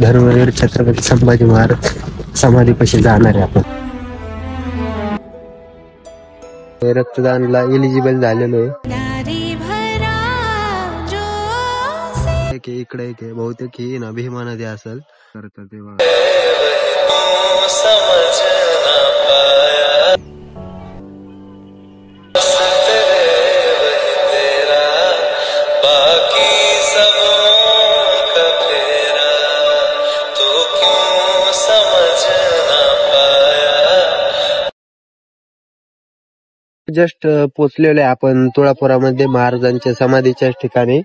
धर्मवीर छत्रपती संभाजी महाराज समाधीपाशी जाणार आहे आपण. रक्तदानला एलिजिबल झालेलो आहे. इकडे बहुतेक ही ना भीमा नदी असेल करतात तेव्हा. जस्ट पोचलेलो आहे आपण तुळापुरामध्ये महाराजांच्या समाधीच्या ठिकाणी.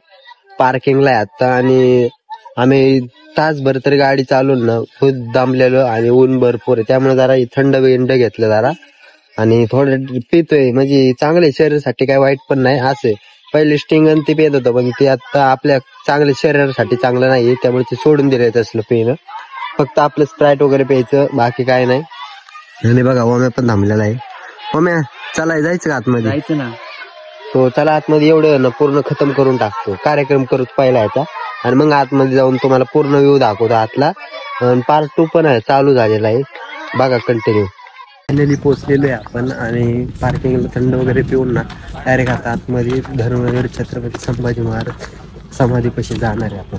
पार्किंगला आहे आता आणि आम्ही तासभर तरी गाडी चालवून ना खूप दमलेलो आणि ऊन भरपूर आहे, त्यामुळे जरा थंड विंड घेतलं जरा आणि थोडं पितोय. म्हणजे चांगले शरीरासाठी काय वाईट पण नाही. असे पहिले स्टिंग ते पित होतं पण ते आता आपल्या चांगल्या शरीरासाठी चांगलं नाही, त्यामुळे ते सोडून दिले तसलं पिणं. फक्त आपलं स्प्राईट वगैरे प्यायचं, बाकी काय नाही. आणि बघा ओम्या पण थांबलेला आहे. ओम्या चला जायचं का आतमध्ये? जायचं ना. तो चला आतमध्ये एवढं ना पूर्ण खतम करून टाकतो, कार्यक्रम करत पहिला याचा आणि मग आतमध्ये जाऊन तुम्हाला पूर्ण व्ह्यू दाखवतो आतला. पार्ट 2 पण आहे चालू झालेला आहे, बघा कंटिन्यू. फायनली पोचलेलो आहे आपण आणि पार्किंगला थंड वगैरे पिऊन ना डायरेक्ट आता आतमध्ये धर्मवीर छत्रपती संभाजी महाराज समाधीपाशी जाणार आहे आपण.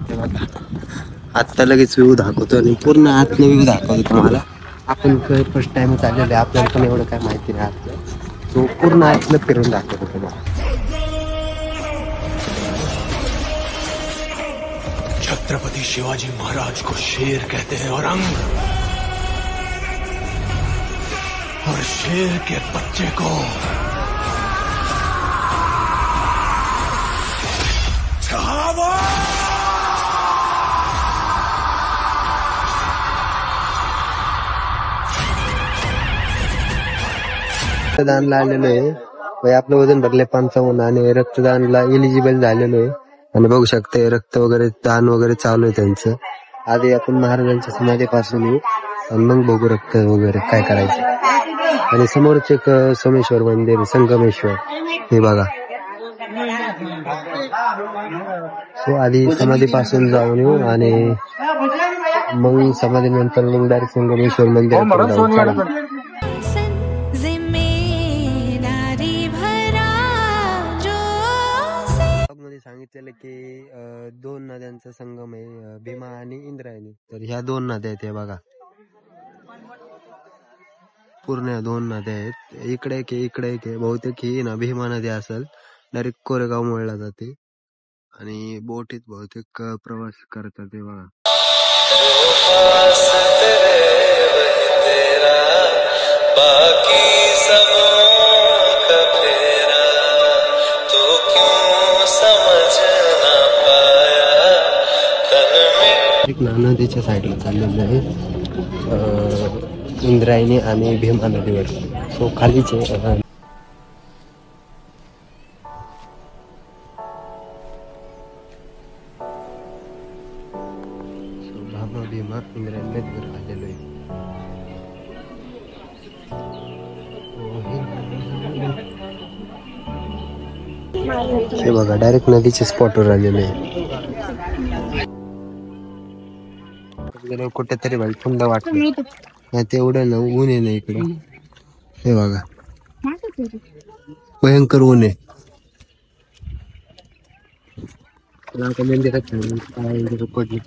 तेव्हा आत्ता लगेच व्ह्यू दाखवतो आणि पूर्ण आतलं व्ह्यू दाखवतो तुम्हाला. आपण फर्स्ट टाइम चाललेलो आहे, आपल्याला पण एवढं काय माहिती नाही आतलं, तो पूर्ण आतलं फिरून दाखवतो तुम्हाला. छत्रपति शिवाजी महाराज को शेर कहते हैं और शेर के बच्चे को रक्तदानला आलेलो आहे. आपलं वजन भरले 55 आणि रक्तदानला एलिजिबल झालेलो आहे. आणि बघू शकते रक्त वगैरे दान वगैरे चालू आहे त्यांचं. आधी आपण महाराजांच्या समाधीपासून येऊ आणि मग बघू रक्त वगैरे काय करायचं. आणि समोरच एक सोमेश्वर मंदिर, संगमेश्वर, हे बघा. सो आधी समाधीपासून जाऊन येऊ आणि मग समाधीनंतर मग डायरेक्ट संगमेश्वर मंदिरात जाऊ. सांगितलेलं की 2 नद्यांचा संगम आहे, भीमा आणि इंद्रायणी. तर ह्या 2 नद्या आहेत, हे बघा पूर्ण 2 नद्या आहेत. इकडे एक बहुतेक ही ना भीमा नदी असेल, डायरेक्ट कोरेगाव मोडला जाते आणि बोटीत बहुतेक प्रवास करतात ते बघा. एक नदीच्या साईडला चाललेलं आहे, इंद्रायणी आणि भीमा नदीवर. सो खालीच आहे. भीमा इंद्रायणी नदीवर आलेलो आहे. हे बघा डायरेक्ट नदीच्या स्पॉटवर आलेलो आहे. कुठेतरी भाई थंड वाटलं नाही, तेवढं ना ऊन आहे ना इकडे. हे बघा भयंकर ऊन आहे. मंदिरात पडली.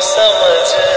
समझ